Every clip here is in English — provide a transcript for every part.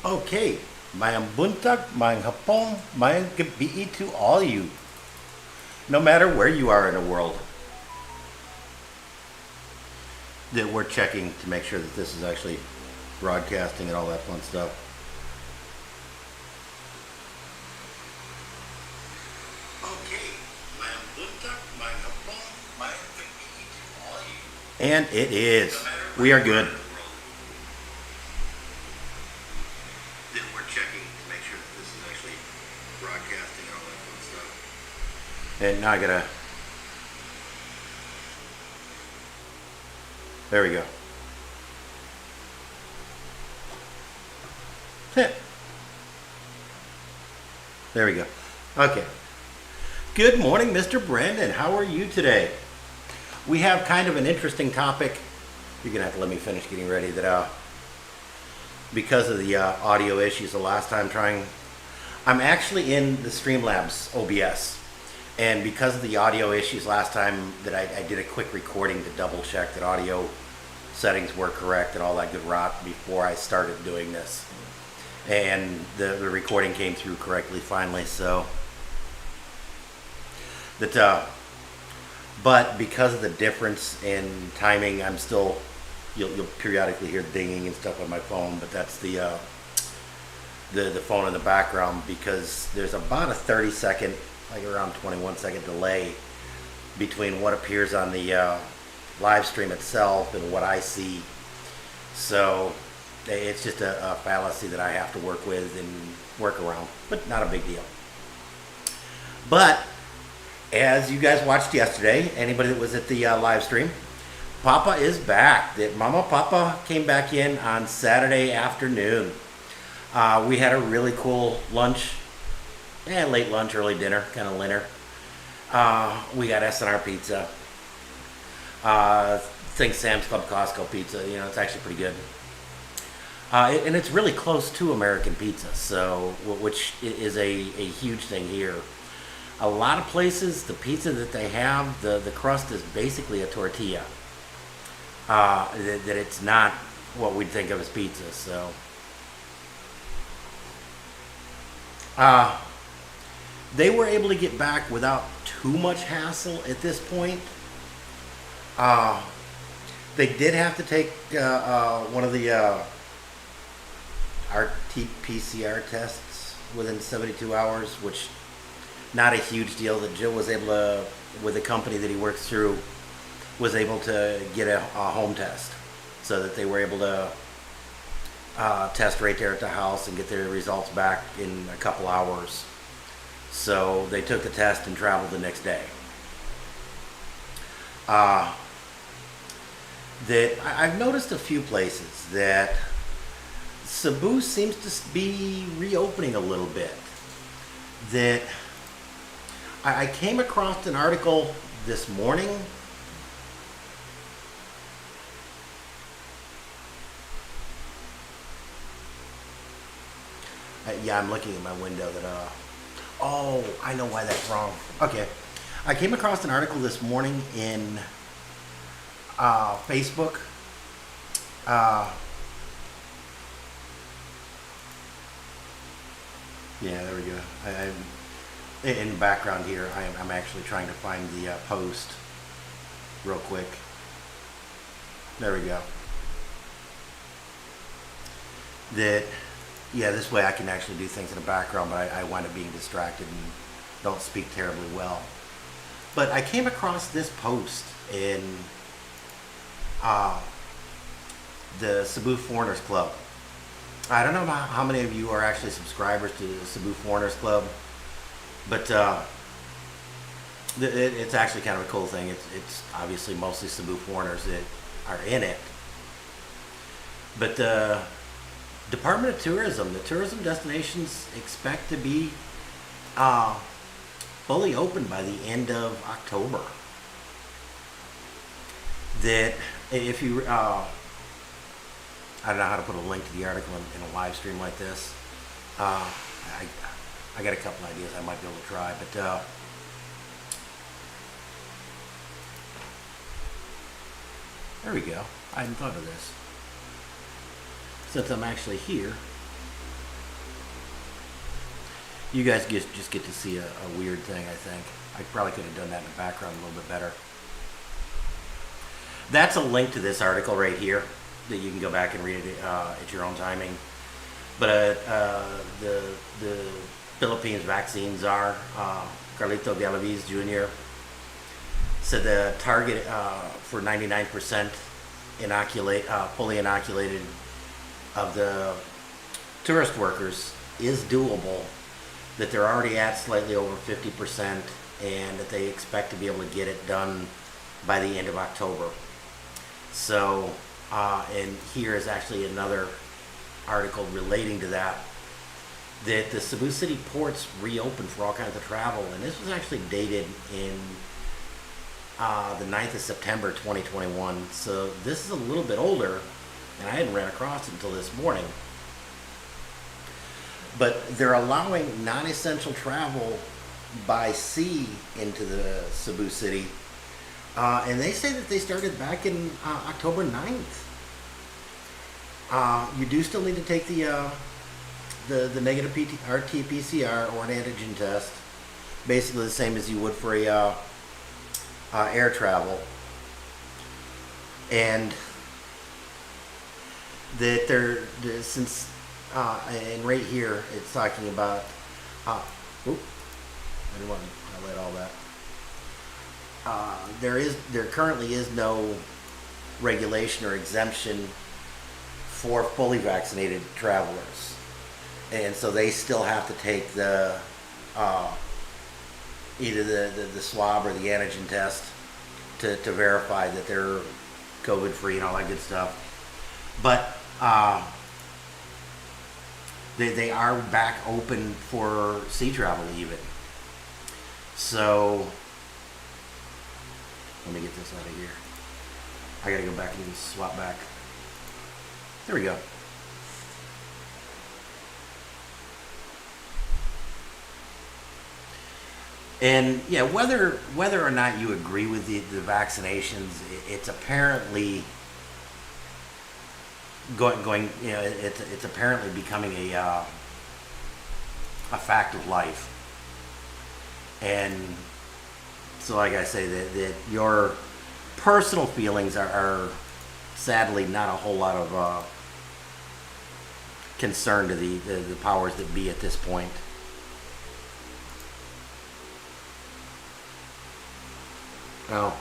Okay, mayang buntag, mayang hapon, mayang gabi to all you, no matter where you are in the world. That we're checking to make sure that this is actually broadcasting and all that fun stuff. Okay, mayang buntag, mayang hapon, mayang gabi to all you. And it is. We are good. That we're checking to make sure that this is actually broadcasting and all that fun stuff. And now I gotta. There we go. There we go. Okay. Good morning, Mr. Brandon. How are you today? We have kind of an interesting topic. You're gonna have to let me finish getting ready. That because of the audio issues the last time trying, I'm actually in the Streamlabs OBS, and because of the audio issues last time, that I did a quick recording to double check that audio settings were correct and all that good rot before I started doing this. And the recording came through correctly finally, so that but because of the difference in timing, I'm still, you'll periodically hear dinging and stuff on my phone, but that's the phone in the background, because there's about a 30-second, like around 21-second delay between what appears on the live stream itself and what I see. So it's just a fallacy that I have to work with and work around, but not a big deal. But as you guys watched yesterday, anybody that was at the live stream, Papa is back. That Mama Papa came back in on Saturday afternoon. We had a really cool lunch, late lunch, early dinner, kind of dinner. We got SNR pizza. Think Sam's Club, Costco pizza. You know, it's actually pretty good. And it's really close to American pizza, so which is a huge thing here. A lot of places, the pizza that they have, the crust is basically a tortilla. That it's not what we'd think of as pizza. So they were able to get back without too much hassle at this point. They did have to take one of the RT-PCR tests within 72 hours, which not a huge deal. That Joe was able to, with the company that he works through, was able to get a home test, so that they were able to test right there at the house and get their results back in a couple hours. So they took the test and traveled the next day. That I've noticed a few places that Cebu seems to be reopening a little bit. That I came across an article this morning. Yeah, I'm looking at my window that, oh, I know why that's wrong. Okay. I came across an article this morning in Facebook. Yeah, there we go. In the background here, I'm actually trying to find the post real quick. There we go. That, yeah, this way I can actually do things in the background, but I wind up being distracted and don't speak terribly well. But I came across this post in the Cebu Foreigners Club. I don't know how many of you are actually subscribers to the Cebu Foreigners Club, but it's actually kind of a cool thing. It's obviously mostly Cebu foreigners that are in it. But the Department of Tourism, the tourism destinations expect to be fully open by the end of October. That if you I don't know how to put a link to the article in a live stream like this. I got a couple ideas I might be able to try, but there we go. I hadn't thought of this. Since I'm actually here, You guys just get to see a weird thing, I think. I probably could have done that in the background a little bit better. That's a link to this article right here that you can go back and read it at your own timing. But the Philippines vaccine czar, Carlito Galaviz Jr., said the target for 99% fully inoculated of the tourist workers is doable, that they're already at slightly over 50%, and that they expect to be able to get it done by the end of October. So, and here is actually another article relating to that, that the Cebu City ports reopened for all kinds of travel, and this was actually dated in the 9th of September 2021. So this is a little bit older, and I hadn't ran across it until this morning. But they're allowing non-essential travel by sea into the Cebu City, and they say that they started back in October 9th. You do still need to take the negative RT-PCR or an antigen test, basically the same as you would for a air travel, and that since and right here it's talking about I didn't want to highlight all that. There currently is no regulation or exemption for fully vaccinated travelers, and so they still have to take the either the swab or the antigen test to verify that they're COVID free and all that good stuff. But they are back open for sea travel even. So let me get this out of here. I gotta go back and swap back. There we go. And yeah, whether or not you agree with the vaccinations, it's apparently going. You know, it's apparently becoming a fact of life. And so, like I say, that your personal feelings are sadly not a whole lot of concern to the powers that be at this point. Well,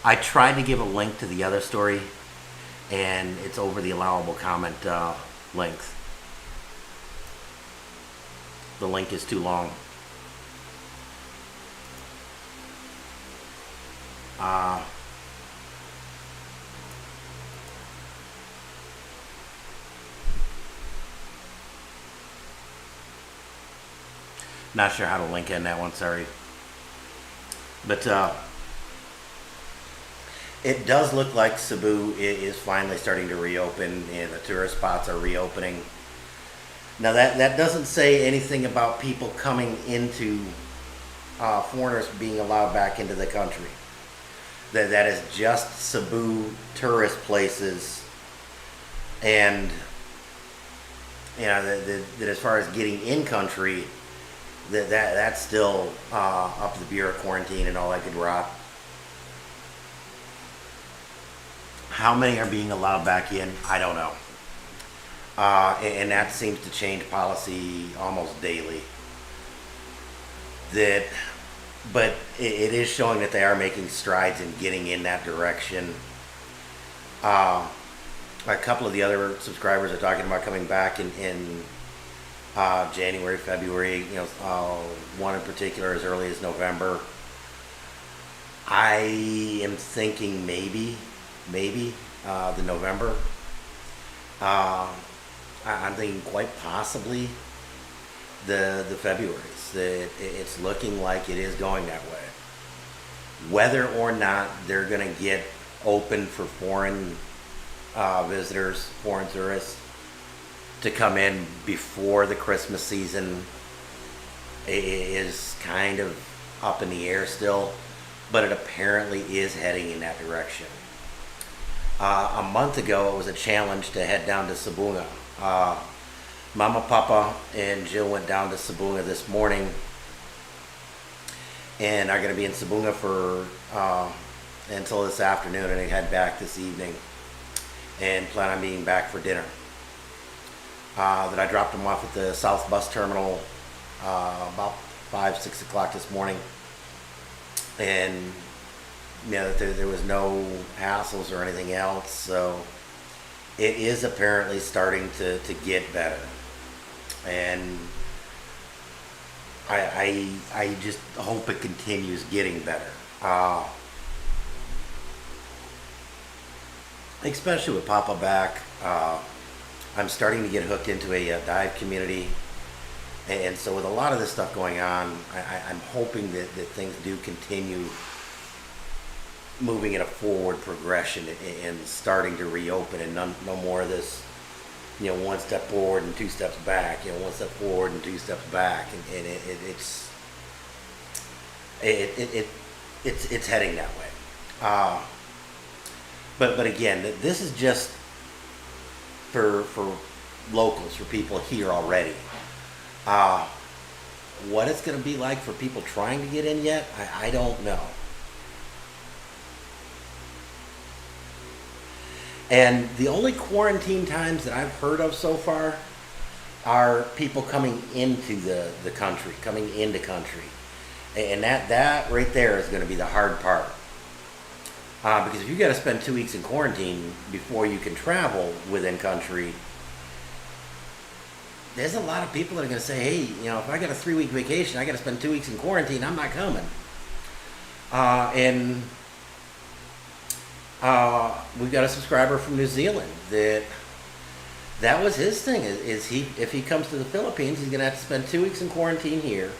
I tried to give a link to the other story, and it's over the allowable comment length. The link is too long. Not sure how to link in that one, sorry. But it does look like Cebu is finally starting to reopen, and the tourist spots are reopening. Now that doesn't say anything about people coming into foreigners being allowed back into the country. That is just Cebu tourist places, and you know that as far as getting in country, that's still up to the Bureau of Quarantine and all that good rot. How many are being allowed back in? I don't know. And that seems to change policy almost daily. But it is showing that they are making strides in getting in that direction. A couple of the other subscribers are talking about coming back in January, February, one in particular as early as November. I am thinking maybe the November. I'm thinking quite possibly the Februarys. It's looking like it is going that way. Whether or not they're going to get open for foreign visitors, foreign tourists, to come in before the Christmas season is kind of up in the air still, but it apparently is heading in that direction. A month ago, it was a challenge to head down to Cebu Mama, Papa, and Jill went down to Sabunga this morning and are going to be in Sabunga for until this afternoon, and they head back this evening and plan on being back for dinner. That I dropped them off at the South Bus Terminal about 5, 6 o'clock this morning, and there was no hassles or anything else. So it is apparently starting to get better, and I just hope it continues getting better. Especially with Papa back, I'm starting to get hooked into a dive community, and so with a lot of this stuff going on, I'm hoping that things do continue moving in a forward progression and starting to reopen, and no more of this, one step forward and two steps back, one step forward and two steps back, and it's heading that way. But again, this is just for locals, for people here already. What it's going to be like for people trying to get in yet, I don't know. And the only quarantine times that I've heard of so far are people coming into the country, coming into country. And that right there is going to be the hard part. Because if you got to spend 2 weeks in quarantine before you can travel within country, there's a lot of people that are going to say, hey, if I got a 3-week vacation, I got to spend 2 weeks in quarantine, I'm not coming. And we've got a subscriber from New Zealand that was his thing. If he comes to the Philippines, he's going to have to spend 2 weeks in quarantine here.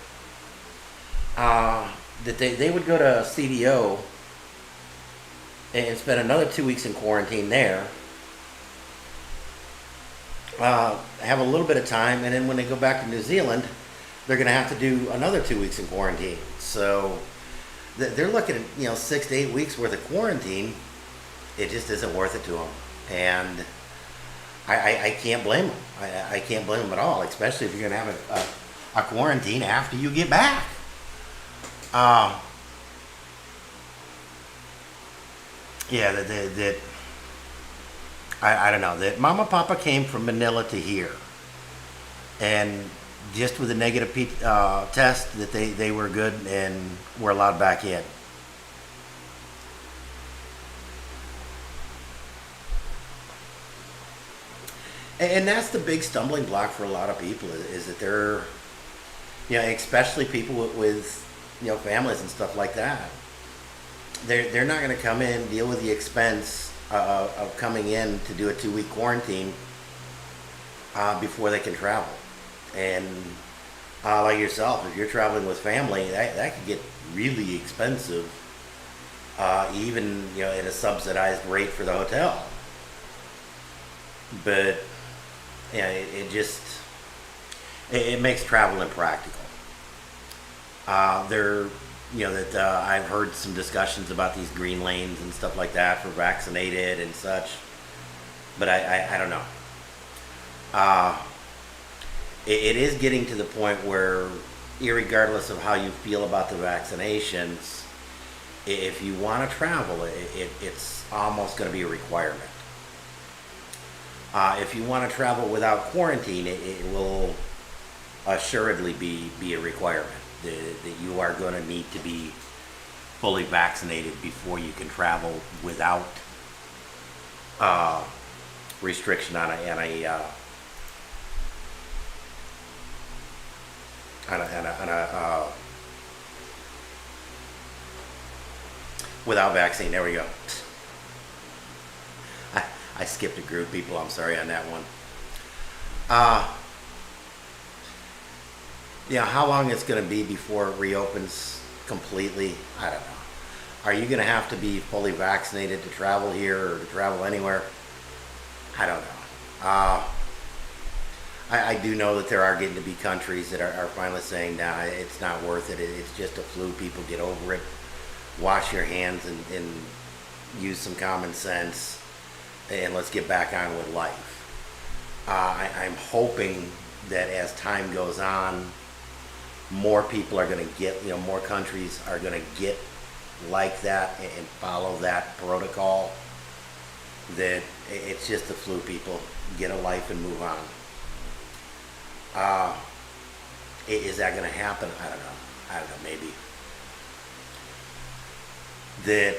That they would go to CDO and spend another 2 weeks in quarantine there. Have a little bit of time, and then when they go back to New Zealand, they're going to have to do another 2 weeks in quarantine. So they're looking at 6 to 8 weeks worth of quarantine. It just isn't worth it to them, and I can't blame them. I can't blame them at all, especially if you're going to have a quarantine after you get back. Yeah, that I don't know, that Mama Papa came from Manila to here, and just with a negative test that they were good and were allowed back in. And that's the big stumbling block for a lot of people, is that they're, especially people with families and stuff like that. They're not going to come in, deal with the expense of coming in to do a 2-week quarantine before they can travel. And like yourself, if you're traveling with family, that could get really expensive, even at a subsidized rate for the hotel. But it makes travel impractical. I've heard some discussions about these green lanes and stuff like that for vaccinated and such, but I don't know. It is getting to the point where, irregardless of how you feel about the vaccinations, if you want to travel, it's almost going to be a requirement. If you want to travel without quarantine, it will assuredly be a requirement. That you are going to need to be fully vaccinated before you can travel without restriction on a without vaccine. There we go. I skipped a group, people. I'm sorry on that one. How long it's going to be before it reopens completely, I don't know. Are you going to have to be fully vaccinated to travel here or to travel anywhere? I don't know. I do know that there are getting to be countries that are finally saying, nah, it's not worth it. It's just a flu. People get over it. Wash your hands and use some common sense, and let's get back on with life. I'm hoping that as time goes on, more people are going to get, more countries are going to get like that and follow that protocol. That it's just the flu, people. Get a life and move on. Uh, is that going to happen? I don't know. Maybe. That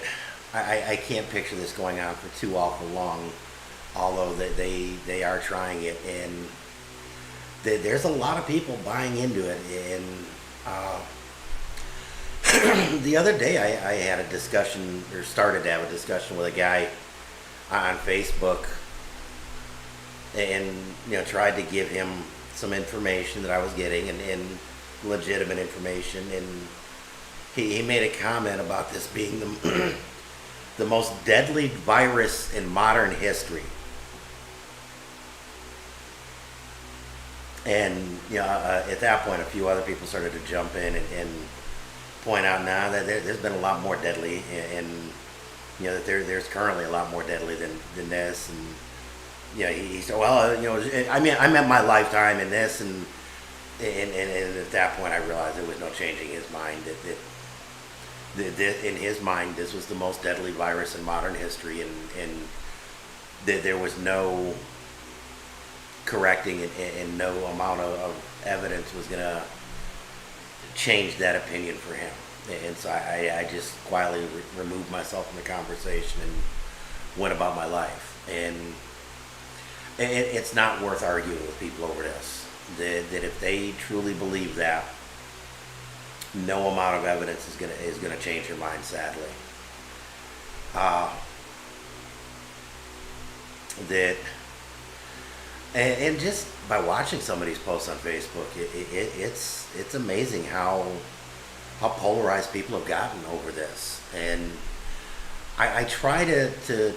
I can't picture this going on for too awful long. Although they are trying it, and there's a lot of people buying into it. And the other day I had a discussion, or started to have a discussion with a guy on Facebook, and tried to give him some information that I was getting, and legitimate information, and he made a comment about this being the the most deadly virus in modern history. And at that point, a few other people started to jump in and point out now that there's been a lot more deadly, and that there's currently a lot more deadly than this. And he said, well, I meant my lifetime in this, and at that point, I realized there was no changing his mind. That in his mind, this was the most deadly virus in modern history, and there was no correcting it, and no amount of evidence was going to change that opinion for him. And so I just quietly removed myself from the conversation and went about my life. And it's not worth arguing with people over this. That if they truly believe that, no amount of evidence is gonna change your mind. Sadly, that. And just by watching some of these posts on Facebook, it's amazing how polarized people have gotten over this. And I try to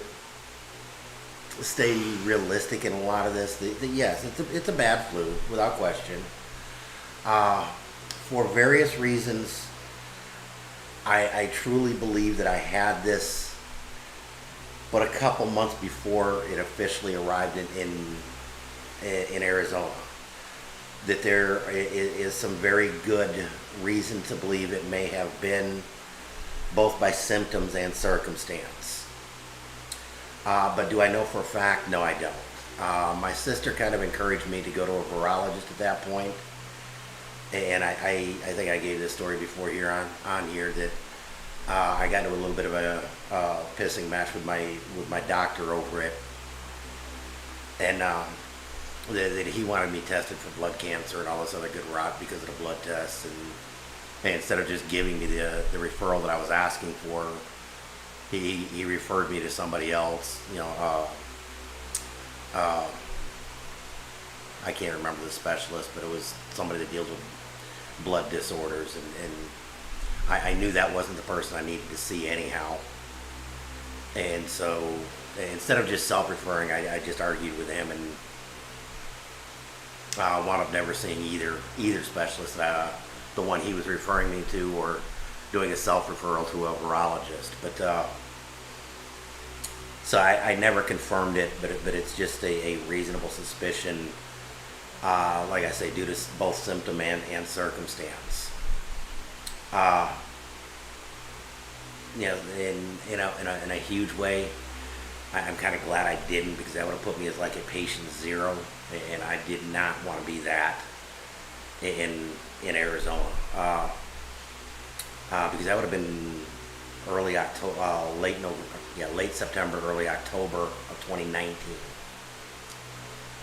stay realistic in a lot of this. Yes, it's a bad flu, without question. For various reasons, I truly believe that I had this, but a couple months before it officially arrived in Arizona, that there is some very good reason to believe it may have been both by symptoms and circumstance. But do I know for a fact? No, I don't. My sister kind of encouraged me to go to a virologist at that point, and I think I gave this story before here on here, that I got into a little bit of a pissing match with my doctor over it, and that he wanted me tested for blood cancer and all this other good rot because of the blood tests, and instead of just giving me the referral that I was asking for, he referred me to somebody else. I can't remember the specialist, but it was somebody that deals with blood disorders, and I knew that wasn't the person I needed to see anyhow. And so instead of just self-referring, I just argued with him, and wound up never seeing either specialist, the one he was referring me to, or doing a self-referral to a virologist. But so I never confirmed it, but it's just a reasonable suspicion, like I say, due to both symptom and circumstance. In a huge way, I'm kind of glad I didn't, because that would have put me as like a patient zero, and I did not want to be that in Arizona, because that would have been early October, late September, early October of 2019.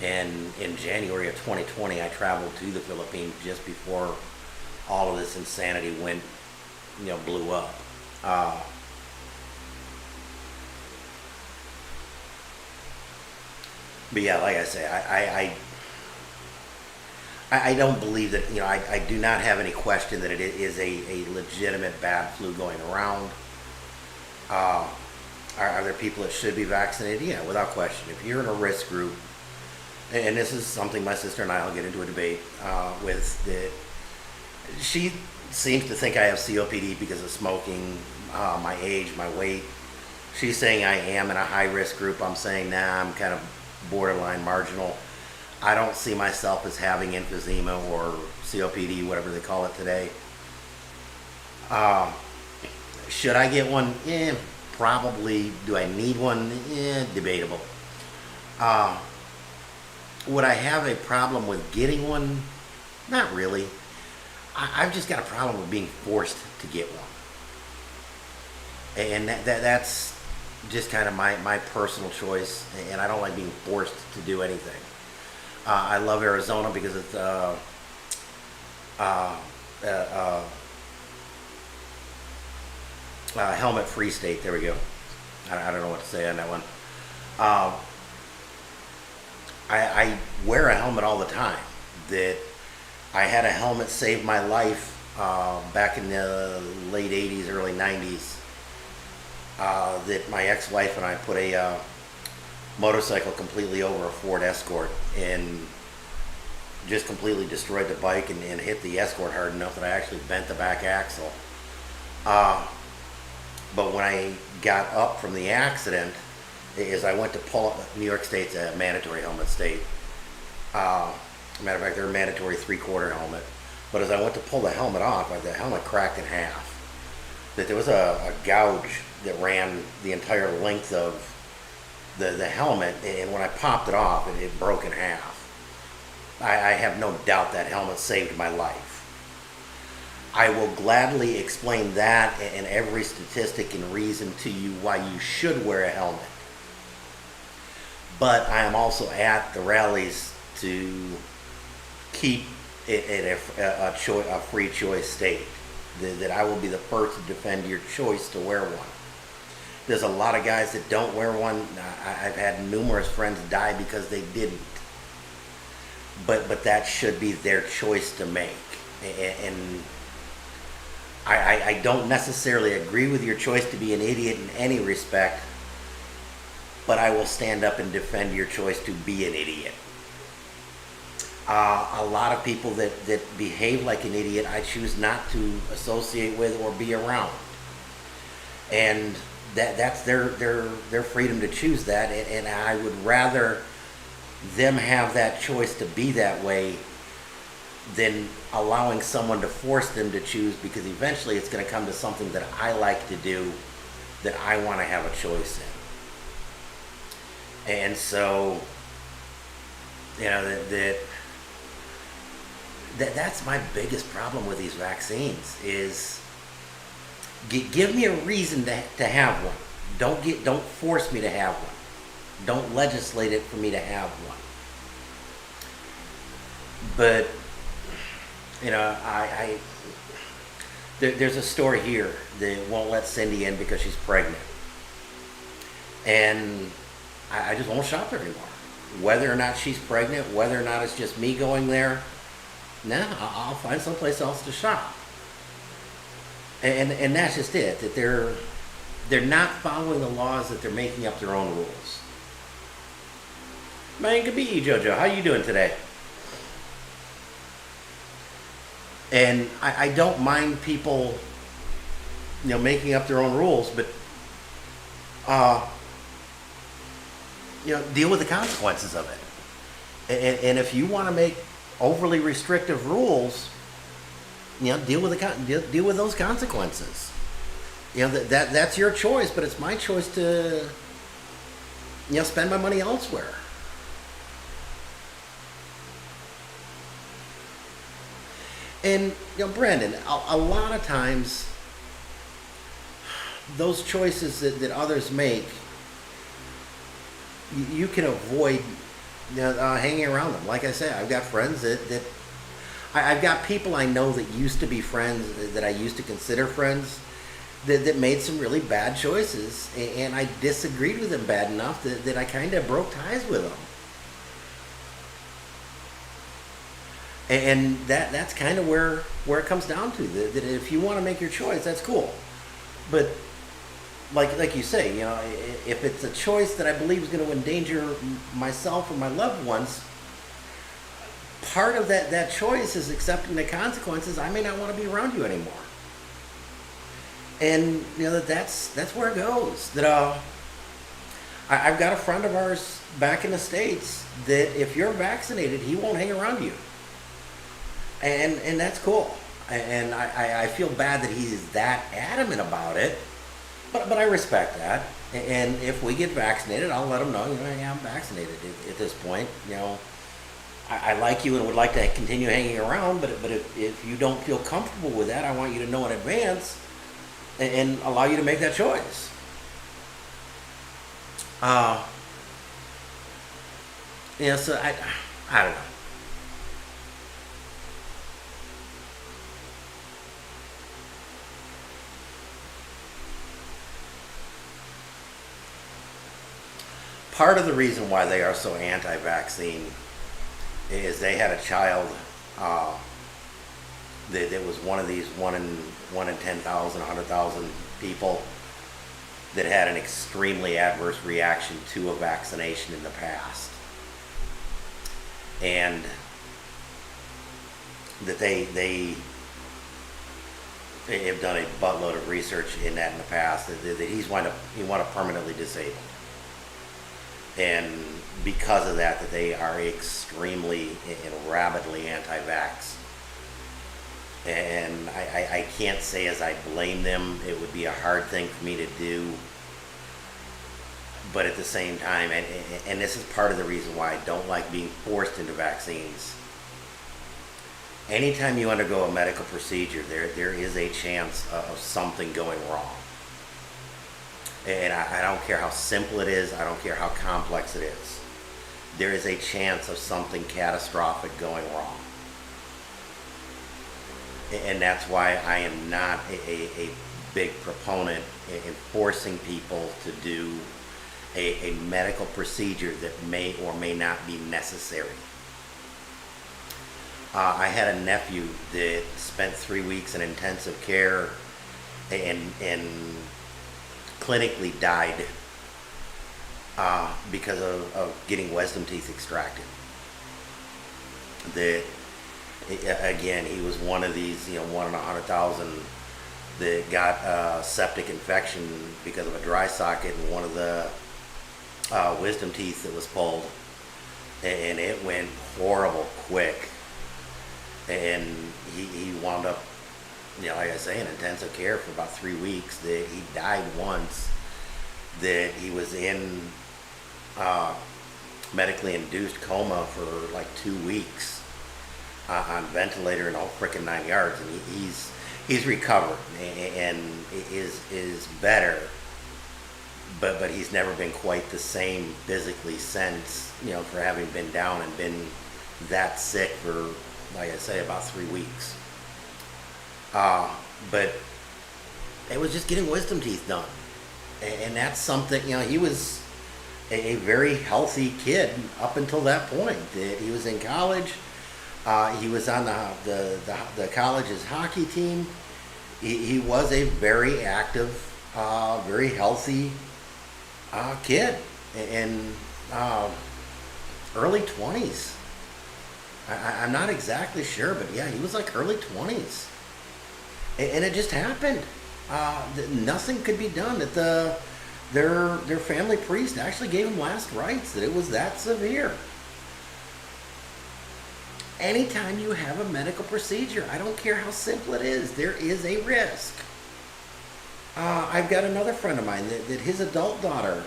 And in January of 2020, I traveled to the Philippines just before all of this insanity blew up. But yeah, like I say, I don't believe that, I do not have any question that it is a legitimate bad flu going around. Are there people that should be vaccinated? Yeah, without question. If you're in a risk group, and this is something my sister and I will get into a debate with, that she seems to think I have COPD because of smoking, my age, my weight. She's saying I am in a high risk group. I'm saying, nah, I'm kind of borderline marginal. I don't see myself as having emphysema or COPD, whatever they call it today. Should I get one? Probably. Do I need one? Debatable. Would I have a problem with getting one? Not really. I've just got a problem with being forced to get one. And that's just kind of my personal choice, and I don't like being forced to do anything. I love Arizona because it's helmet-free state. There we go. I don't know what to say on that one. I wear a helmet all the time. That I had a helmet save my life back in the late 80s, early 90s. That my ex-wife and I put a motorcycle completely over a Ford Escort and just completely destroyed the bike and hit the Escort hard enough that I actually bent the back axle. But when I got up from the accident, is I went to pull up. New York State's a mandatory helmet state. Matter of fact, they're a mandatory 3/4 helmet. But as I went to pull the helmet off, the helmet cracked in half. That there was a gouge that ran the entire length of the helmet, and when I popped it off, it broke in half. I have no doubt that helmet saved my life. I will gladly explain that and every statistic and reason to you why you should wear a helmet. But I am also at the rallies to keep it a free choice state. That I will be the first to defend your choice to wear one. There's a lot of guys that don't wear one. I've had numerous friends die because they didn't. But that should be their choice to make. And I don't necessarily agree with your choice to be an idiot in any respect, but I will stand up and defend your choice to be an idiot. A lot of people that behave like an idiot, I choose not to associate with or be around. And that's their freedom to choose that, and I would rather them have that choice to be that way than allowing someone to force them to choose, because eventually it's going to come to something that I like to do that I want to have a choice in. And so, you know, that's my biggest problem with these vaccines is give me a reason to have one. Don't force me to have one. Don't legislate it for me to have one. But you know, there's a store here that won't let Cindy in because she's pregnant, and I just won't shop there anymore. Whether or not she's pregnant, whether or not it's just me going there, I'll find someplace else to shop. And that's just it. That they're not following the laws, that they're making up their own rules. Man, good be you, JoJo. How you doing today? And I don't mind people, you know, making up their own rules, but you know, deal with the consequences of it. And if you want to make overly restrictive rules, you know, deal with those consequences. You know, that's your choice, but it's my choice to, you know, spend my money elsewhere. And, you know, Brandon, a lot of times, those choices that others make, you can avoid, you know, hanging around them. Like I say, I've got friends that I've got people I know that used to be friends, that I used to consider friends, that made some really bad choices, and I disagreed with them bad enough that I kind of broke ties with them. And that's kind of where it comes down to, that if you want to make your choice, that's cool. But like you say, you know, if it's a choice that I believe is going to endanger myself or my loved ones, part of that choice is accepting the consequences. I may not want to be around you anymore. And you know, that's where it goes. That I've got a friend of ours back in the States that if you're vaccinated, he won't hang around you. And that's cool. And I feel bad that he's that adamant about it, but I respect that. And if we get vaccinated, I'll let him know, yeah, I'm vaccinated at this point. I like you and would like to continue hanging around, but if you don't feel comfortable with that, I want you to know in advance and allow you to make that choice. Uh, so I don't know. Part of the reason why they are so anti-vaccine is they had a child uh, that was one of these one in 10,000, 100,000 people that had an extremely adverse reaction to a vaccination in the past, and that they have done a buttload of research in that in the past that he wound up permanently disabled, and because of that they are extremely and rabidly anti-vax. And I can't say as I blame them. It would be a hard thing for me to do, but at the same time, and this is part of the reason why I don't like being forced into vaccines. Anytime you undergo a medical procedure, there is a chance of something going wrong. And I don't care how simple it is, I don't care how complex it is. There is a chance of something catastrophic going wrong. And that's why I am not a big proponent in forcing people to do a medical procedure that may or may not be necessary. I had a nephew that spent 3 weeks in intensive care and clinically died because of getting wisdom teeth extracted. That again, he was one of these, one in 100,000 that got a septic infection because of a dry socket in one of the wisdom teeth that was pulled, and it went horrible quick, and he wound up, like I say, in intensive care for about 3 weeks. That he died once, that he was in medically induced coma for like 2 weeks on ventilator and all frickin' 9 yards, and he's recovered and is better, but he's never been quite the same physically since, for having been down and been that sick for, like I say, about 3 weeks. But it was just getting wisdom teeth done, and that's something, he was a very healthy kid up until that point. He was in college. He was on the college's hockey team. He was a very active, very healthy kid in early 20s. I'm not exactly sure, but yeah, he was like early 20s. And it just happened. Nothing could be done. That their family priest actually gave him last rites, that it was that severe. Anytime you have a medical procedure, I don't care how simple it is, there is a risk. I've got another friend of mine that his adult daughter,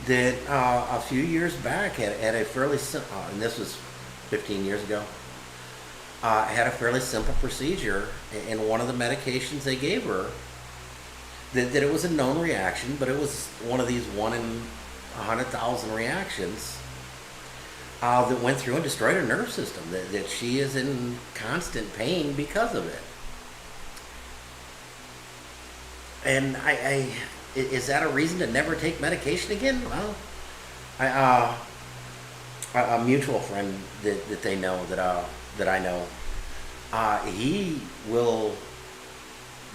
that a few years back had a fairly simple, and this was 15 years ago, had a fairly simple procedure, and one of the medications they gave her, that it was a known reaction, but it was one of these 1 in 100,000 reactions. That went through and destroyed her nerve system, that she is in constant pain because of it. And is that a reason to never take medication again? Well, a mutual friend that they know, that I know, he will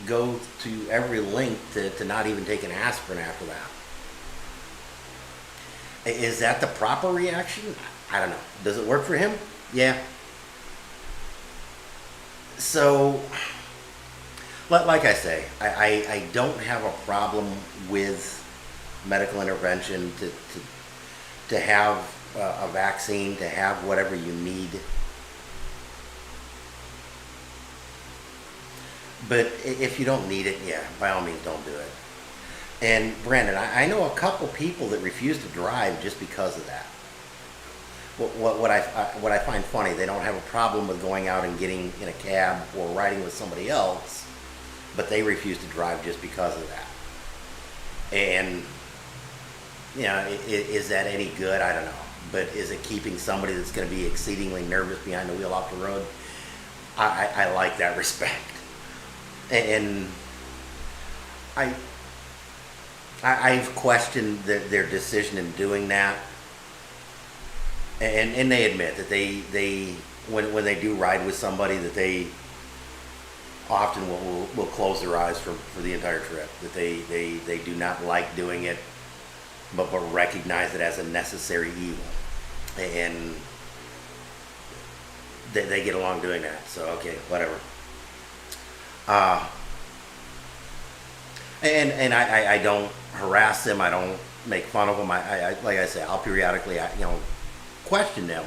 go to every length to not even take an aspirin after that. Is that the proper reaction? I don't know. Does it work for him? Yeah. So, like I say, I don't have a problem with medical intervention, to have a vaccine, to have whatever you need. But if you don't need it, yeah, by all means, don't do it. And Brandon, I know a couple people that refuse to drive just because of that. What I find funny, they don't have a problem with going out and getting in a cab or riding with somebody else, but they refuse to drive just because of that. And is that any good? I don't know. But is it keeping somebody that's going to be exceedingly nervous behind the wheel off the road? I like that respect. And I've questioned their decision in doing that. And they admit that they when they do ride with somebody, that they often will close their eyes for the entire trip. That they do not like doing it, but recognize it as a necessary evil. And they get along doing that. So, okay, whatever. And I don't harass them. I don't make fun of them. I like I say, I'll periodically, question them.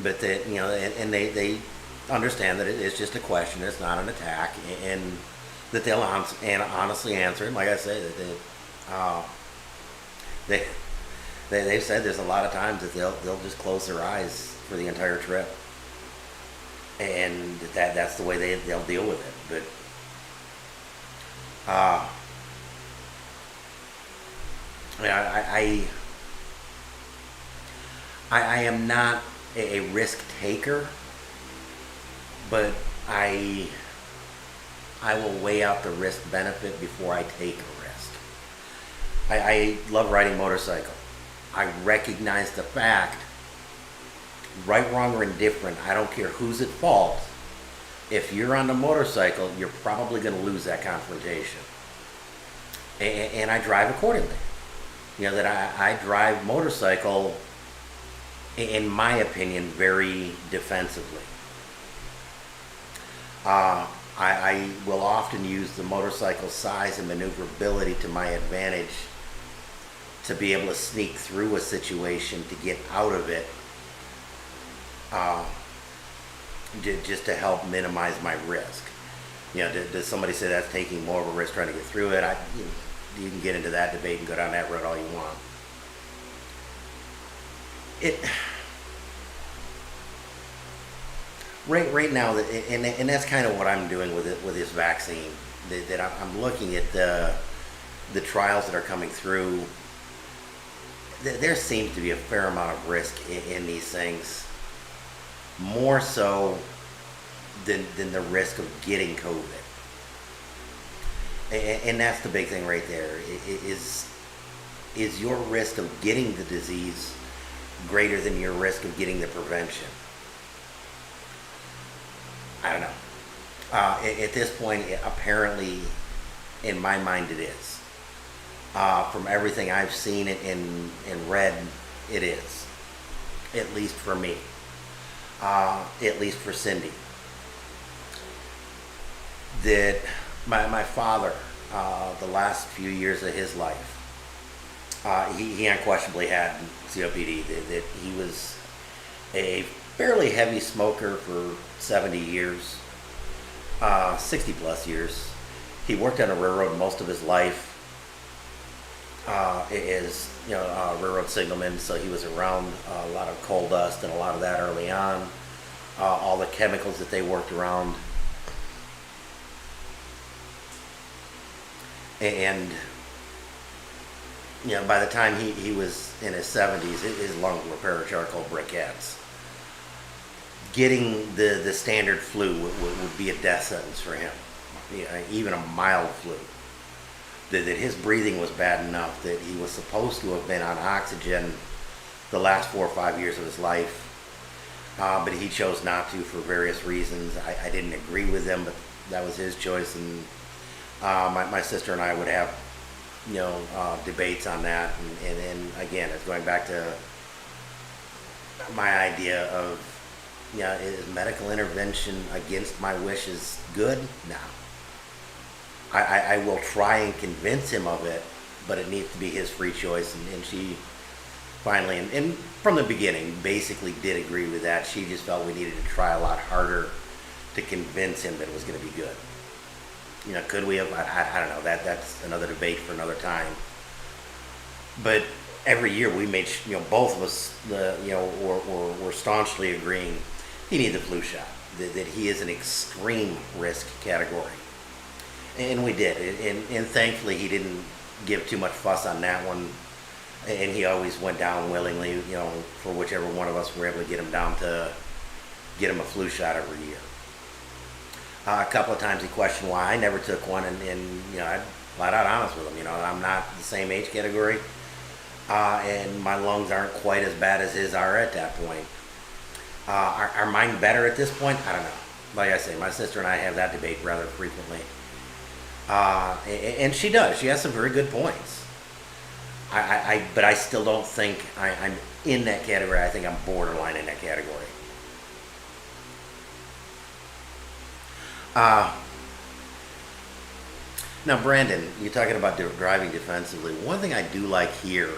But that, and they understand that it's just a question. It's not an attack, and that they'll honestly answer it. Like I say, that they've said there's a lot of times that they'll just close their eyes for the entire trip, and that's the way they'll deal with it. But I am not a risk taker, but I will weigh out the risk benefit before I take a risk. I love riding motorcycle. I recognize the fact, right, wrong, or indifferent, I don't care who's at fault. If you're on the motorcycle, you're probably going to lose that confrontation. And I drive accordingly. That I drive motorcycle, in my opinion, very defensively. I will often use the motorcycle size and maneuverability to my advantage to be able to sneak through a situation, to get out of it, just to help minimize my risk. Does somebody say that's taking more of a risk trying to get through it? You can get into that debate and go down that road all you want. Right now, and that's kind of what I'm doing with this vaccine. That I'm looking at the trials that are coming through. There seems to be a fair amount of risk in these things, more so than the risk of getting COVID. And that's the big thing right there. Is your risk of getting the disease greater than your risk of getting the prevention? I don't know. At this point, apparently, in my mind, it is. From everything I've seen and read, it is. At least for me. At least for Cindy. That my father, the last few years of his life, he unquestionably had COPD. That he was a fairly heavy smoker for 70 years, 60 plus years. He worked on a railroad most of his life. Is railroad signalman, so he was around a lot of coal dust and a lot of that early on. All the chemicals that they worked around, and by the time he was in his 70s, his lungs were a pair of charcoal briquettes. Getting the standard flu would be a death sentence for him, even a mild flu. That his breathing was bad enough that he was supposed to have been on oxygen the last 4 or 5 years of his life, but he chose not to for various reasons. I didn't agree with him, but that was his choice, and my sister and I would have debates on that, and again, it's going back to my idea of is medical intervention against my wishes good? No. I will try and convince him of it, but it needs to be his free choice. And she finally, and from the beginning, basically did agree with that. She just felt we needed to try a lot harder to convince him that it was going to be good. Could we have? I don't know. That's another debate for another time. But every year we made, both of us, were staunchly agreeing he needs a flu shot. That he is an extreme risk category, and we did. And thankfully he didn't give too much fuss on that one, and he always went down willingly. For whichever one of us were able to get him down to get him a flu shot every year. A couple of times he questioned why I never took one, and I'm flat out honest with him. I'm not the same age category, and my lungs aren't quite as bad as his are at that point. Are mine better at this point? I don't know. Like I say, my sister and I have that debate rather frequently, and she does. She has some very good points. But I still don't think I'm in that category. I think I'm borderline in that category. Now, Brandon, you're talking about driving defensively. One thing I do like here,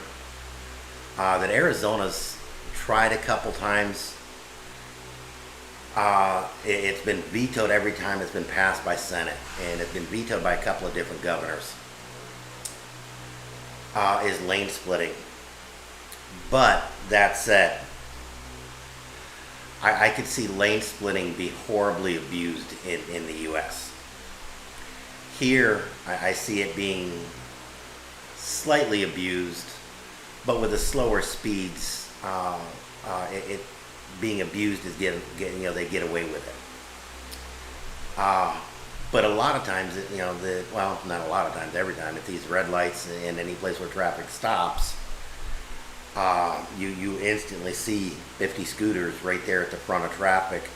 that Arizona's tried a couple times. It's been vetoed every time it's been passed by Senate, and it's been vetoed by a couple of different governors, is lane splitting. But that said, I could see lane splitting be horribly abused in the U.S. Here, I see it being slightly abused, but with the slower speeds, it being abused is they get away with it. But a lot of times, not a lot of times, every time at these red lights and any place where traffic stops, you instantly see 50 scooters right there at the front of traffic,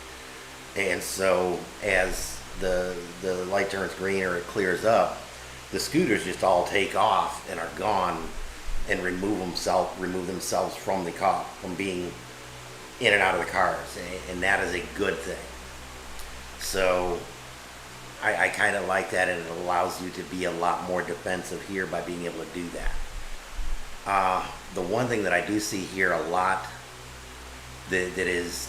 and so as the light turns green or it clears up, the scooters just all take off and are gone and remove themselves from the car, from being in and out of the cars, and that is a good thing. So I kind of like that, and it allows you to be a lot more defensive here by being able to do that. The one thing that I do see here a lot that is,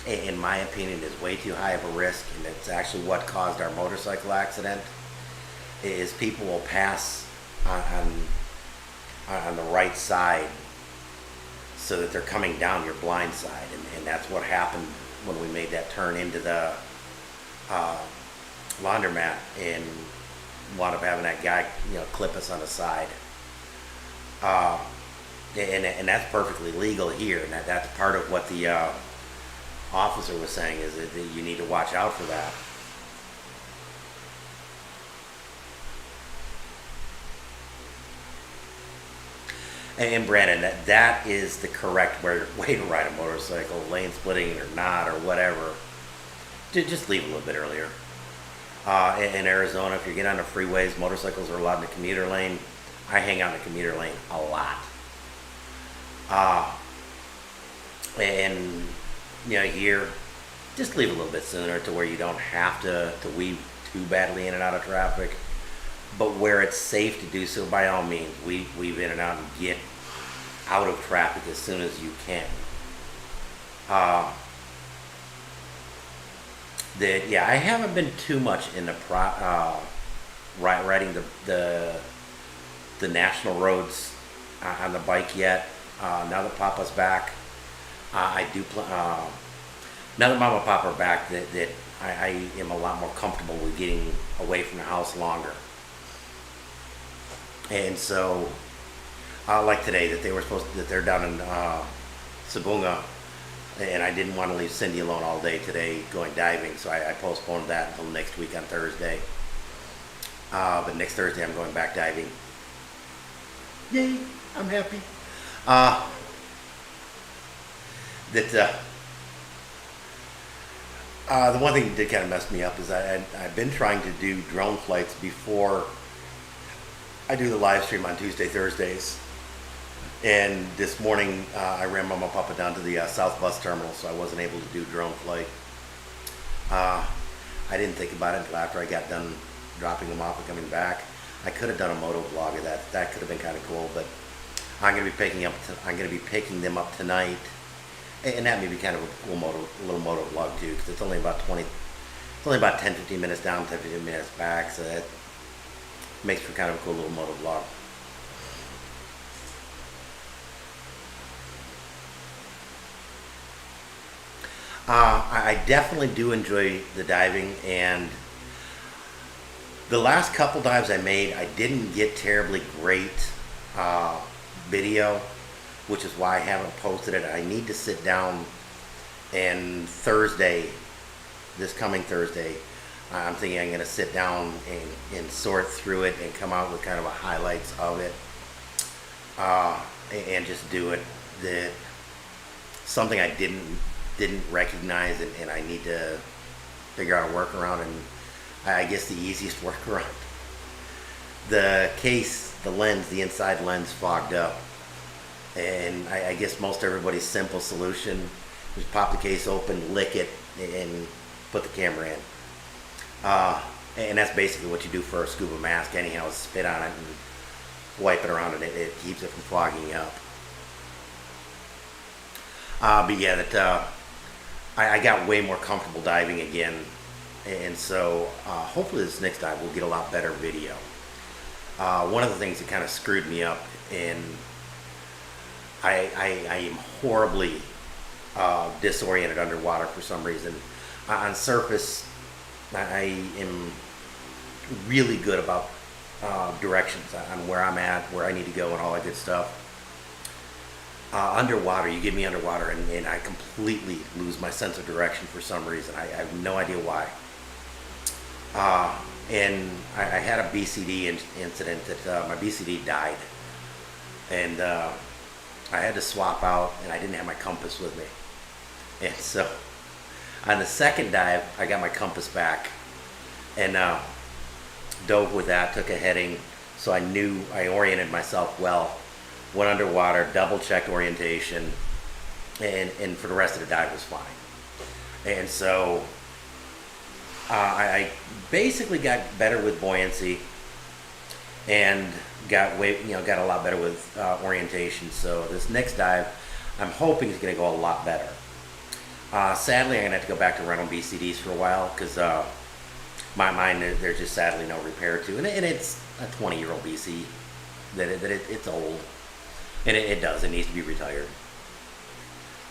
in my opinion, is way too high of a risk, and it's actually what caused our motorcycle accident, is people will pass on the right side so that they're coming down your blind side, and that's what happened when we made that turn into the laundromat and wound up having that guy clip us on the side. And that's perfectly legal here, and that's part of what the officer was saying, is that you need to watch out for that. And Brandon, that is the correct way to ride a motorcycle, lane splitting or not or whatever. Just leave a little bit earlier. In Arizona, if you get on the freeways, motorcycles are allowed in the commuter lane. I hang out in the commuter lane a lot. And here, just leave a little bit sooner to where you don't have to weave too badly in and out of traffic. But where it's safe to do so, by all means, weave in and out and get out of traffic as soon as you can. I haven't been too much into riding the national roads on the bike yet. Now that Papa's back, I do. Now that Mama and Papa are back, that I am a lot more comfortable with getting away from the house longer. And so, like today, that they're down in Cebu, and I didn't want to leave Cindy alone all day today going diving, so I postponed that until next week on Thursday. But next Thursday I'm going back diving. Yay! I'm happy. The one thing that did kind of mess me up is I've been trying to do drone flights before I do the live stream on Tuesday, Thursdays. And this morning I ran Mama and Papa down to the South Bus Terminal, so I wasn't able to do drone flight. I didn't think about it until after I got done dropping them off and coming back. I could have done a moto vlog of that. That could have been kind of cool, but I'm gonna be picking them up tonight, and that may be kind of a cool little moto vlog too, because it's only about 10-15 minutes down, 10-15 minutes back, so that makes for kind of a cool little moto vlog. I definitely do enjoy the diving, and the last couple dives I made, I didn't get terribly great video, which is why I haven't posted it. I need to sit down, and this coming Thursday, I'm thinking I'm going to sit down and sort through it and come out with kind of a highlights of it, and just do it. Something I didn't recognize, and I need to figure out a workaround, and I guess the easiest workaround. The case, the inside lens fogged up, and I guess most everybody's simple solution is pop the case open, lick it, and put the camera in. And that's basically what you do for a scuba mask anyhow, is spit on it and wipe it around, and it keeps it from fogging up. But yeah, I got way more comfortable diving again, and so hopefully this next dive will get a lot better video. One of the things that kind of screwed me up, and I am horribly disoriented underwater for some reason. On surface, I am really good about directions on where I'm at, where I need to go, and all that good stuff. Underwater, you get me underwater, and I completely lose my sense of direction for some reason. I have no idea why. And I had a BCD incident that my BCD died, and I had to swap out, and I didn't have my compass with me. And so on the second dive, I got my compass back, and dove with that, took a heading, so I knew I oriented myself well. Went underwater, double checked orientation, and for the rest of the dive was fine. And so I basically got better with buoyancy, and got a lot better with orientation. So this next dive, I'm hoping is going to go a lot better. Sadly, I'm going to have to go back to rental BCDs for a while, because mine, there's just sadly no repair to, and it's a 20-year-old BC that it's old. And it needs to be retired.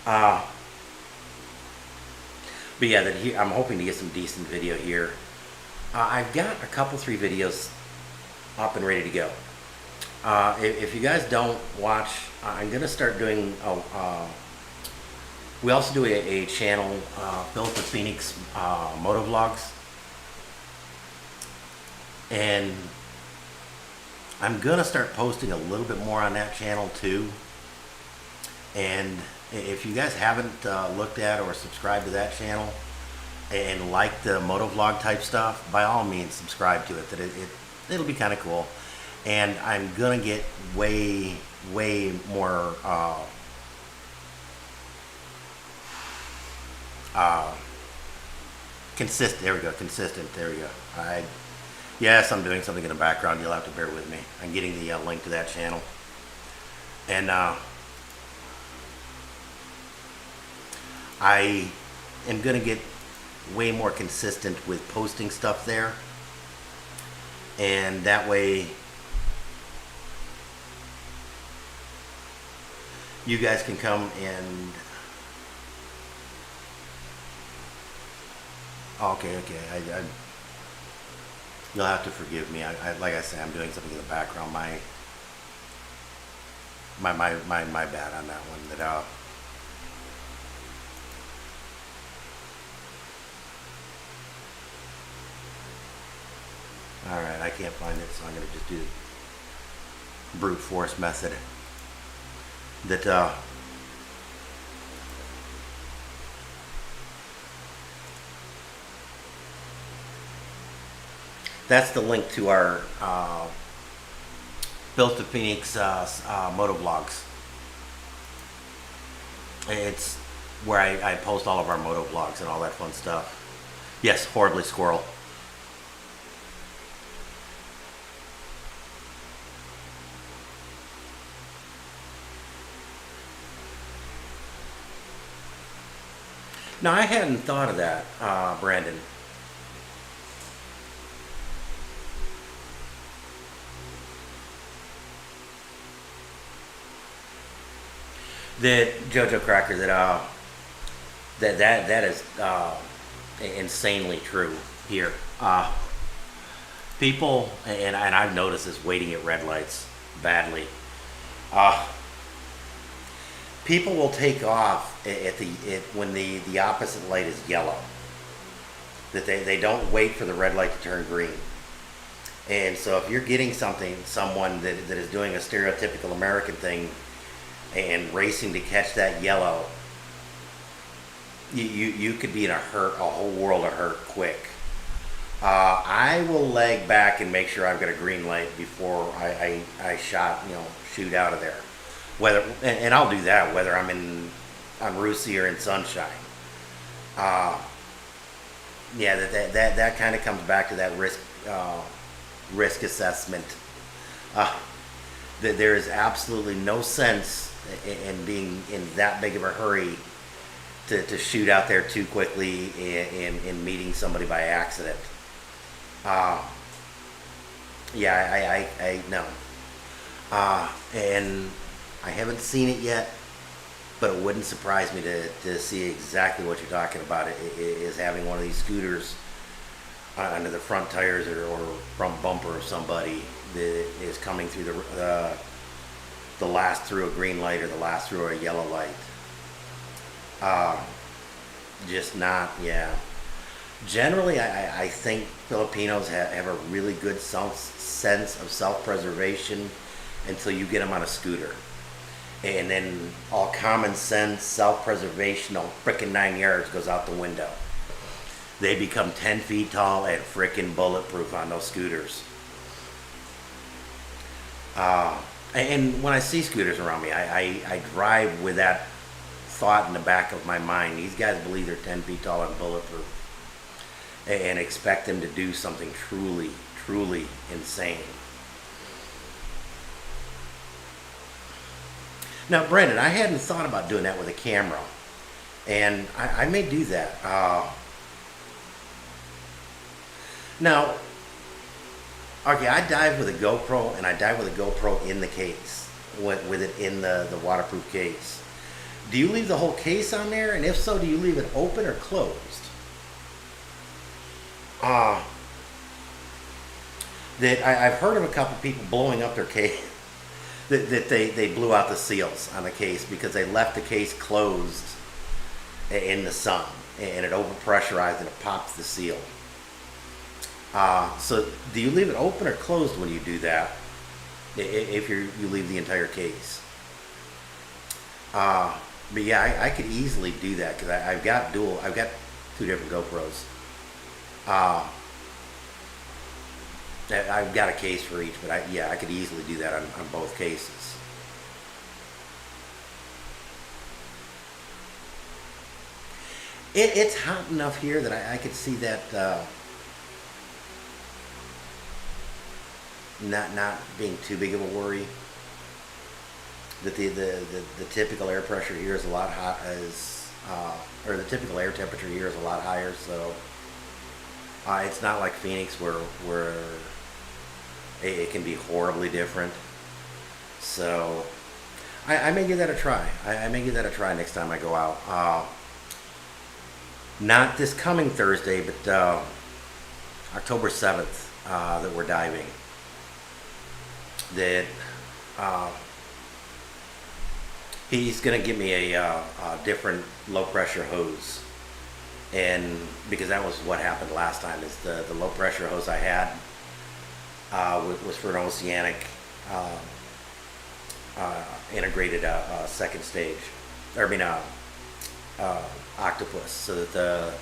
But yeah, I'm hoping to get some decent video here. I've got a couple, 3 videos up and ready to go. If you guys don't watch, I'm going to start doing, we also do a channel, Philip the Phoenix Motovlogs. And I'm gonna start posting a little bit more on that channel too. And if you guys haven't looked at or subscribed to that channel and like the motovlog type stuff, by all means subscribe to it. It'll be kind of cool. And I'm gonna get way more consistent. There we go. Consistent. There we go. Yes, I'm doing something in the background. You'll have to bear with me. I'm getting the link to that channel. And I am going to get way more consistent with posting stuff there. And that way, you guys can come and... Okay. You'll have to forgive me. Like I say, I'm doing something in the background. My bad on that one. All right, I can't find it, so I'm gonna just do brute force method. That's the link to our Built to Phoenix motovlogs. It's where I post all of our motovlogs and all that fun stuff. Yes, horribly squirrel. Now I hadn't thought of that, Brandon. That JoJo Cracker, that is insanely true here. People, and I've noticed this waiting at red lights badly. Uh, People will take off when the opposite light is yellow. That they don't wait for the red light to turn green. And so if you're getting someone that is doing a stereotypical American thing and racing to catch that yellow, you could be in a whole world of hurt quick. I will leg back and make sure I've got a green light before I shoot out of there. And I'll do that whether I'm on Rusi or in sunshine. Uh, yeah, that kind of comes back to that risk assessment. Uh, that there is absolutely no sense in being in that big of a hurry to shoot out there too quickly and meeting somebody by accident. Uh, yeah, I know. And I haven't seen it yet, but it wouldn't surprise me to see exactly what you're talking about. Is having one of these scooters under the front tires or front bumper of somebody that is coming through the last through a green light or the last through a yellow light. Just not, yeah. Generally, I think Filipinos have a really good sense of self-preservation until you get them on a scooter. And then all common sense, self-preservation, all frickin' 9 yards goes out the window. They become 10 feet tall and frickin' bulletproof on those scooters. And when I see scooters around me, I drive with that thought in the back of my mind. These guys believe they're 10 feet tall and bulletproof and expect them to do something truly, truly insane. Now, Brendan, I hadn't thought about doing that with a camera, and I may do that. Now, okay, I dive with a GoPro, and I dive with a GoPro in the case, with it in the waterproof case. Do you leave the whole case on there? And if so, do you leave it open or closed? I've heard of a couple people blowing up their case. That they blew out the seals on the case because they left the case closed in the sun and it overpressurized and it popped the seal. So do you leave it open or closed when you do that? If you leave the entire case. But yeah, I could easily do that because I've got two different GoPros. I've got a case for each, but I could easily do that on both cases. It's hot enough here that I could see that not being too big of a worry. That the typical air pressure here is a lot hot or the typical air temperature here is a lot higher, so it's not like Phoenix where it can be horribly different. So I may give that a try. I may give that a try next time I go out. Not this coming Thursday, but October 7th that we're diving. That he's going to give me a different low pressure hose. And because that was what happened last time, is the low pressure hose I had was for an oceanic integrated second stage, octopus. So that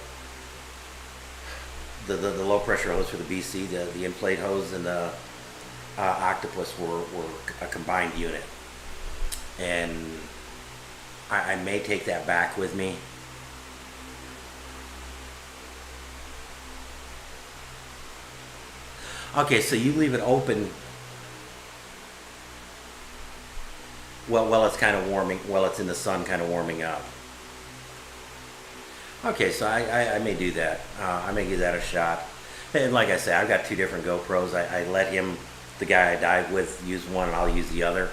the low pressure hose for the BC, the inflate hose, and the octopus were a combined unit. And I may take that back with me. Okay, so you leave it open while it's kind of warming, while it's in the sun, kind of warming up. Okay, so I may do that. I may give that a shot. And like I say, I've got two different GoPros. I let him, the guy I dive with, use one, and I'll use the other.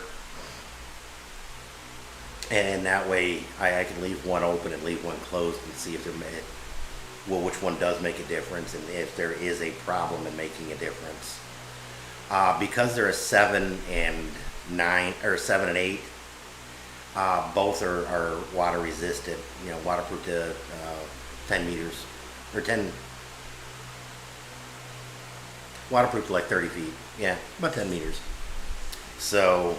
And that way, I can leave one open and leave one closed and see if well, which one does make a difference, and if there is a problem in making a difference. Because they're a 7 and 9 or 7 and 8, both are water resistant. Waterproof to 10 meters or 10. Waterproof to like 30 feet. Yeah, about 10 meters. So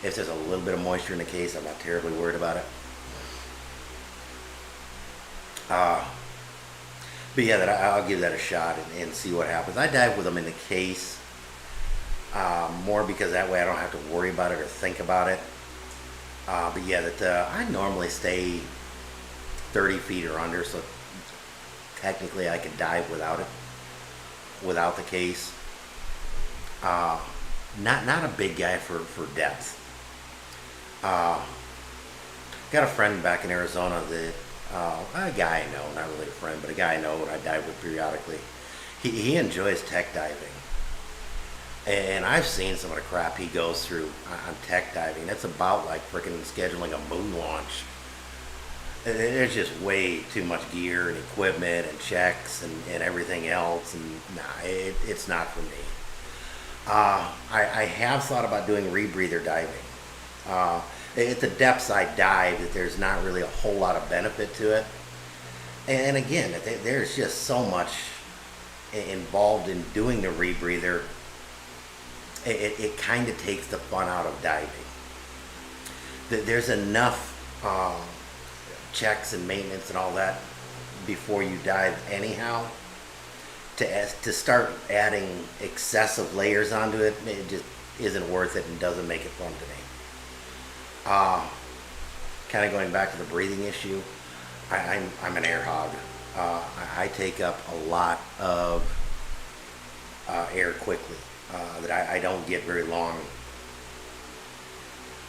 if there's a little bit of moisture in the case, I'm not terribly worried about it. But yeah, I'll give that a shot and see what happens. I dive with them in the case more because that way I don't have to worry about it or think about it. But yeah, I normally stay 30 feet or under, so technically I could dive without it, without the case. Not a big guy for depth. Got a friend back in Arizona that a guy I know, not really a friend, but a guy I know that I dive with periodically. He enjoys tech diving. And I've seen some of the crap he goes through on tech diving. It's about like freaking scheduling a moon launch. There's just way too much gear and equipment and checks and everything else. And nah, it's not for me. I have thought about doing rebreather diving. At the depths I dive, that there's not really a whole lot of benefit to it. And again, there's just so much involved in doing the rebreather. It kind of takes the fun out of diving. There's enough checks and maintenance and all that before you dive anyhow. To start adding excessive layers onto it, it just isn't worth it and doesn't make it fun to me. Kind of going back to the breathing issue, I'm an air hog. I take up a lot of air quickly. That I don't get very long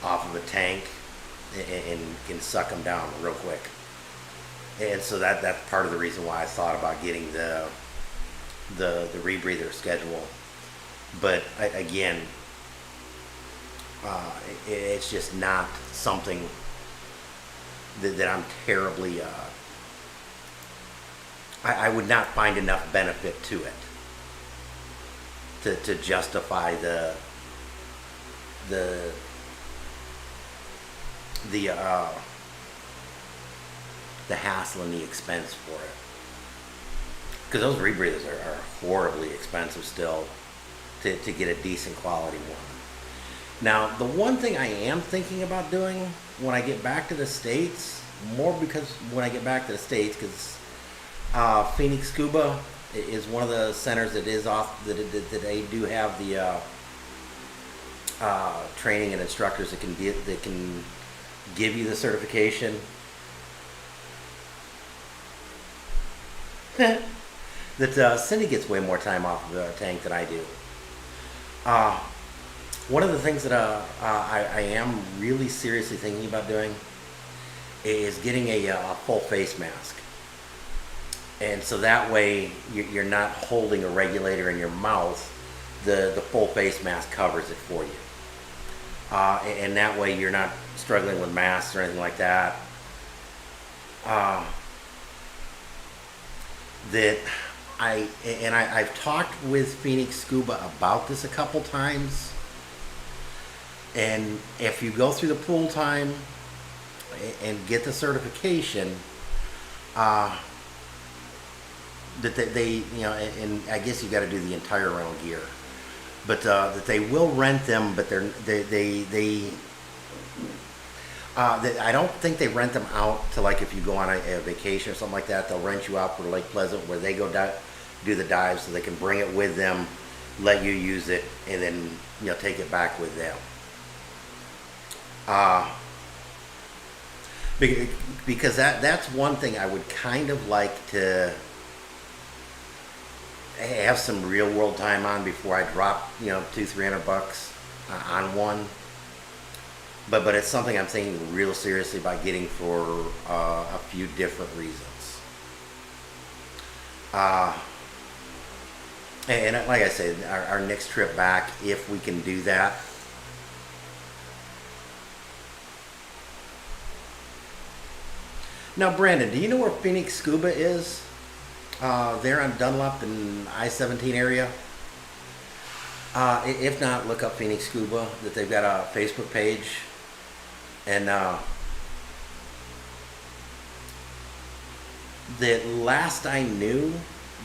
off of a tank and can suck them down real quick. And so that's part of the reason why I thought about getting the rebreather schedule. But again, it's just not something that I'm terribly I would not find enough benefit to it to justify the hassle and the expense for it. Because those rebreathers are horribly expensive still to get a decent quality one. Now, the one thing I am thinking about doing when I get back to the States, because Phoenix Scuba is one of the centers that is off, that they do have the training and instructors that can give you the certification. That Cindy gets way more time off of the tank than I do. One of the things that I am really seriously thinking about doing is getting a full face mask. And so that way you're not holding a regulator in your mouth. The full face mask covers it for you. And that way you're not struggling with masks or anything like that. I've talked with Phoenix Scuba about this a couple times. And if you go through the pool time and get the certification, that they and I guess you got to do the entire rental gear, but that they will rent them, but I don't think they rent them out to, like, if you go on a vacation or something like that, they'll rent you out for Lake Pleasant where they go do the dive, so they can bring it with them, let you use it, and then take it back with them. Because that's one thing I would kind of like to have some real world time on before I drop $200-300 on one. but it's something I'm thinking real seriously about getting for a few different reasons. Uh, and like I said, our next trip back, if we can do that. Now, Brandon, do you know where Phoenix Scuba is? There on Dunlop and I-17 area. If not, look up Phoenix Scuba. That they've got a Facebook page, and the last I knew,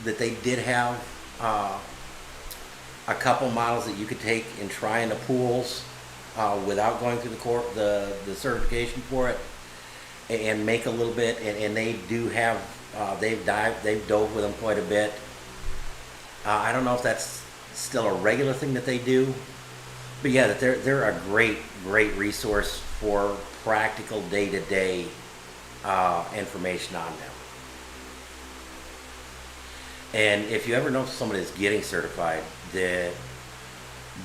that they did have a couple models that you could take and try in the pools without going through the certification for it, and make a little bit. And they do have they've dove with them quite a bit. I don't know if that's still a regular thing that they do, but yeah, that they're a great resource for practical day-to-day information on them. And if you ever know somebody that's getting certified, that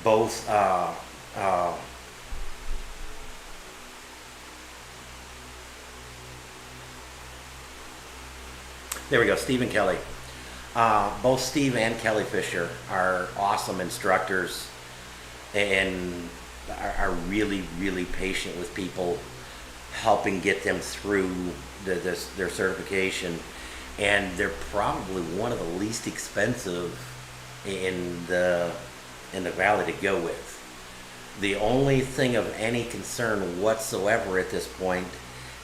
both there we go, Steve and Kelly. Both Steve and Kelly Fisher are awesome instructors, and are really patient with people, helping get them through their certification. And they're probably one of the least expensive in the valley to go with. The only thing of any concern whatsoever at this point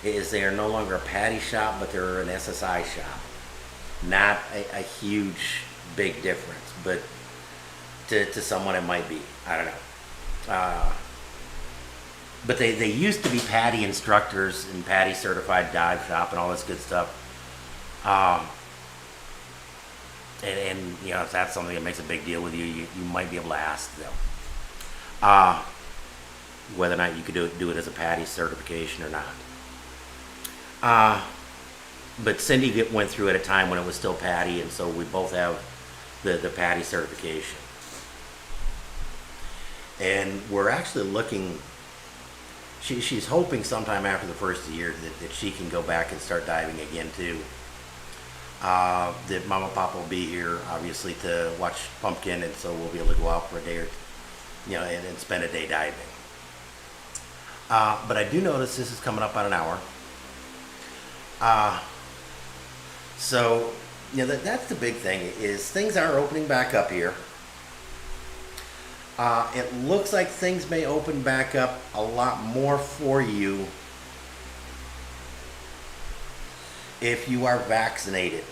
is they are no longer a patty shop, but they're an SSI shop. Not a huge, big difference, but to someone it might be. I don't know. But they used to be patty instructors and patty certified dive shop and all this good stuff. And you know, if that's something that makes a big deal with you, you might be able to ask them whether or not you could do it as a patty certification or not. But Cindy went through at a time when it was still patty, and so we both have the patty certification. And we're actually looking. She's hoping sometime after the first year that she can go back and start diving again too. That Mama and Papa will be here, obviously, to watch Pumpkin, and so we'll be able to go out for a day or, and spend a day diving. But I do notice this is coming up on an hour. So, that's the big thing, is things are opening back up here. It looks like things may open back up a lot more for you if you are vaccinated.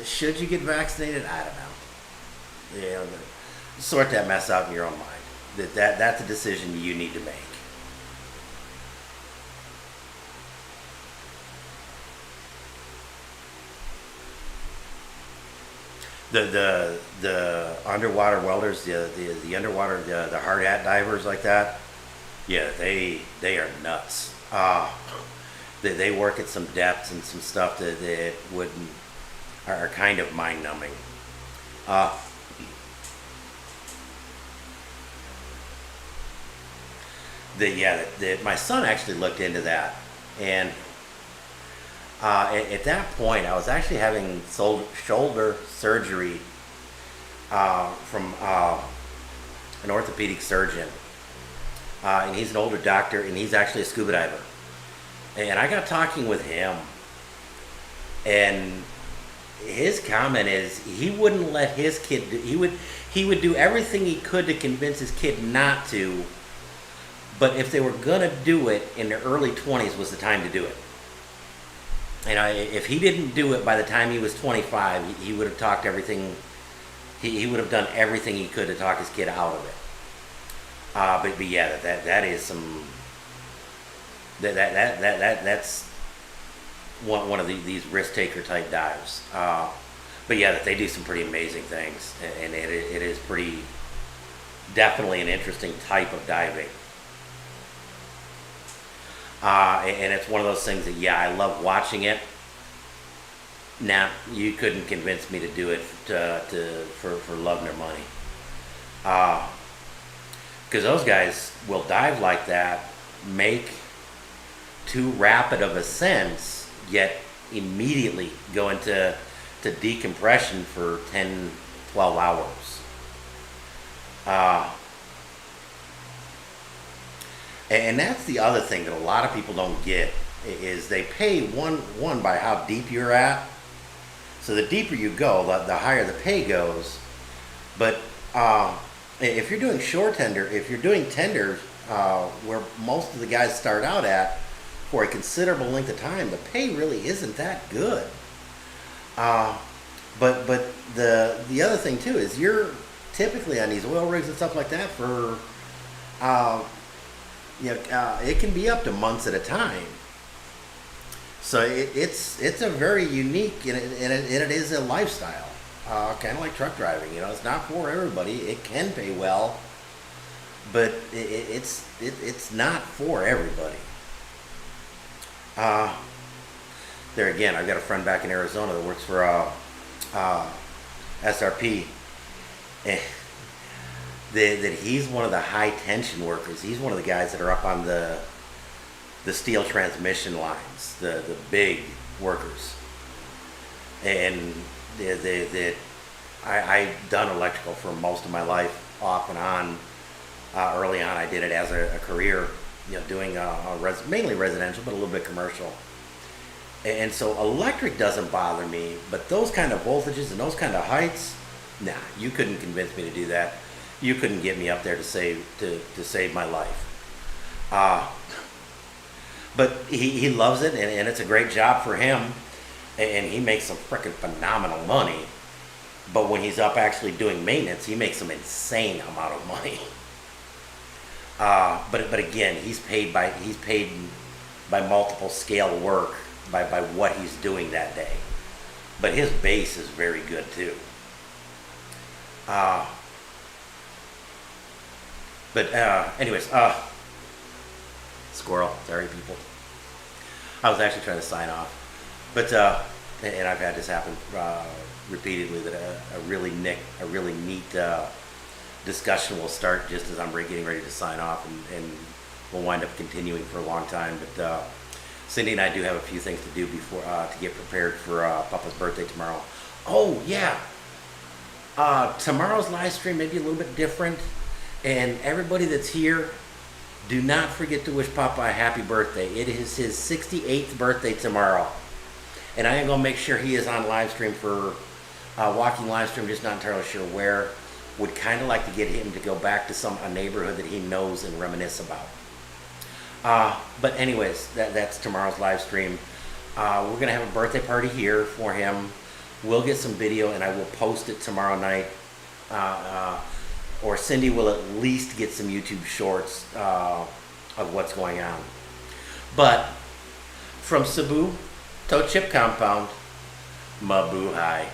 Should you get vaccinated? I don't know. Sort that mess out in your own mind. That's a decision you need to make. The underwater welders, the underwater the hard hat divers like that, yeah, they are nuts. They work at some depths and some stuff that wouldn't are kind of mind numbing. My son actually looked into that, and at that point, I was actually having shoulder surgery from an orthopedic surgeon, and he's an older doctor, and he's actually a scuba diver. And I got talking with him, and his comment is he wouldn't let his kid he would do everything he could to convince his kid not to, but if they were gonna do it in their early 20s was the time to do it. If he didn't do it by the time he was 25, he would have talked everything. He would have done everything he could to talk his kid out of it. But yeah, that is some. That's one of these risk taker type dives. But yeah, they do some pretty amazing things, and it is pretty definitely an interesting type of diving. And it's one of those things that, yeah, I love watching it. Now, you couldn't convince me to do it for love nor money. because those guys will dive like that, make too rapid of ascents, yet immediately go into decompression for 10, 12 hours. Uh, and that's the other thing that a lot of people don't get is they pay one by how deep you're at. So the deeper you go, the higher the pay goes. But if you're doing shore tender, if you're doing tenders where most of the guys start out at for a considerable length of time, the pay really isn't that good. But the other thing too is you're typically on these oil rigs and stuff like that for it can be up to months at a time. So it's a very unique and it is a lifestyle, kind of like truck driving. It's not for everybody. It can pay well, but it's not for everybody. There again, I've got a friend back in Arizona that works for SRP, and that he's one of the high tension workers. He's one of the guys that are up on the steel transmission lines, the big workers. And I've done electrical for most of my life, off and on. Early on, I did it as a career, doing mainly residential, but a little bit commercial. And so electric doesn't bother me, but those kind of voltages and those kind of heights, nah, you couldn't convince me to do that. You couldn't get me up there to save my life. But he loves it, and it's a great job for him, and he makes some freaking phenomenal money. But when he's up actually doing maintenance, he makes some insane amount of money. But again, he's paid by multiple scale work by what he's doing that day. But his base is very good too. Anyways, squirrel. Sorry, people. I was actually trying to sign off, but and I've had this happen repeatedly. That a really neat discussion will start just as I'm getting ready to sign off, and we'll wind up continuing for a long time. But Cindy and I do have a few things to do before to get prepared for Papa's birthday tomorrow. Oh yeah, tomorrow's live stream may be a little bit different, and everybody that's here, do not forget to wish Papa a happy birthday. It is his 68th birthday tomorrow. And I am going to make sure he is on live stream for walking live stream, just not entirely sure where. Would kind of like to get him to go back to a neighborhood that he knows and reminisce about. But anyways, that's tomorrow's live stream. We're going to have a birthday party here for him. We'll get some video and I will post it tomorrow night. Or Cindy will at least get some YouTube shorts of what's going on. But from Cebu, Toad Chip Compound, mabuhay.